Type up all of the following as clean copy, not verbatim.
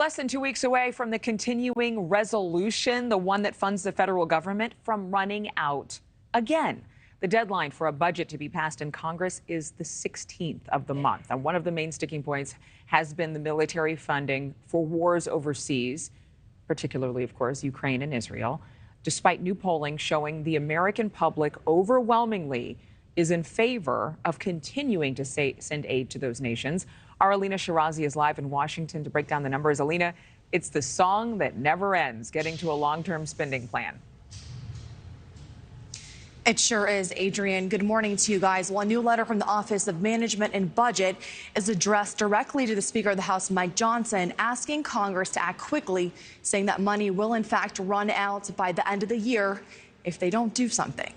Less than 2 weeks away from the continuing resolution, the one that funds the federal government, from running out again. The deadline for a budget to be passed in Congress is the 16th of the month. And one of the main sticking points has been the military funding for wars overseas, particularly, of course, Ukraine and Israel. Despite new polling showing the American public overwhelmingly is in favor of continuing to send aid to those nations. Our Alina Shirazi is live in Washington to break down the numbers. Alina, it's the song that never ends, getting to a long-term spending plan. It sure is, Adrienne. Good morning to you guys. Well, a new letter from the Office of Management and Budget is addressed directly to the Speaker of the House, Mike Johnson, asking Congress to act quickly, saying that money will in fact run out by the end of the year if they don't do something.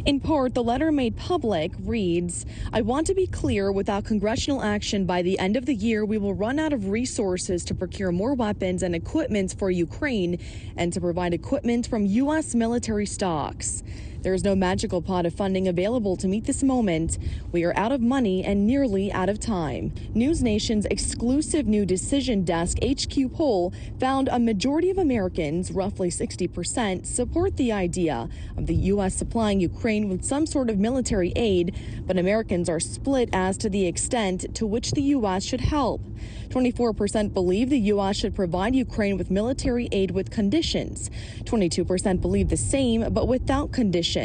In part, the letter made public reads, "I want to be clear, without congressional action by the end of the year, we will run out of resources to procure more weapons and equipment for Ukraine and to provide equipment from U.S. military stocks. There is no magical pot of funding available to meet this moment. We are out of money and nearly out of time." NewsNation's exclusive new DecisionDesk HQ poll found a majority of Americans, roughly 60%, support the idea of the U.S. supplying Ukraine with some sort of military aid, but Americans are split as to the extent to which the U.S. should help. 24% believe the U.S. should provide Ukraine with military aid with conditions. 22% believe the same, but without conditions.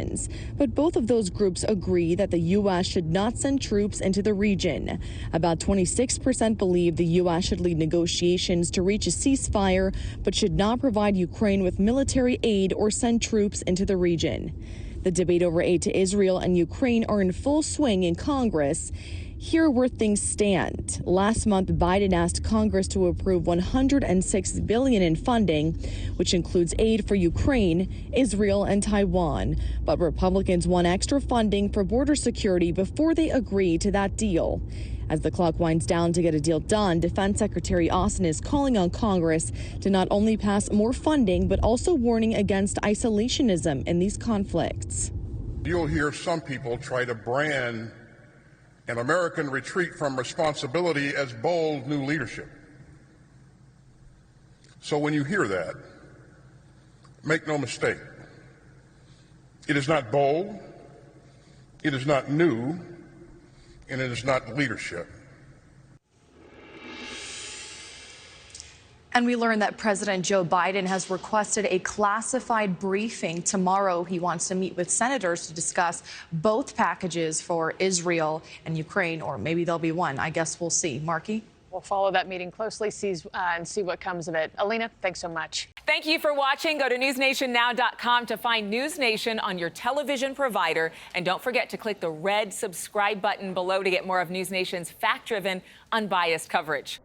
But both of those groups agree that the U.S. should not send troops into the region. About 26% believe the U.S. should lead negotiations to reach a ceasefire, but should not provide Ukraine with military aid or send troops into the region. The debate over aid to Israel and Ukraine are in full swing in Congress. Here where things stand. Last month, Biden asked Congress to approve $106 billion in funding, which includes aid for Ukraine, Israel, and Taiwan. But Republicans want extra funding for border security before they agree to that deal. As the clock winds down to get a deal done, Defense Secretary Austin is calling on Congress to not only pass more funding, but also warning against isolationism in these conflicts. You'll hear some people try to brand an American retreat from responsibility as bold new leadership. So when you hear that, make no mistake, it is not bold, it is not new, and it is not leadership. And we learned that President Joe Biden has requested a classified briefing tomorrow. He wants to meet with senators to discuss both packages for Israel and Ukraine, or maybe there'll be one. I guess we'll see. Markie? We'll follow that meeting closely and see what comes of it. Alina, thanks so much. Thank you for watching. Go to newsnationnow.com to find NewsNation on your television provider. And don't forget to click the red subscribe button below to get more of NewsNation's fact-driven, unbiased coverage.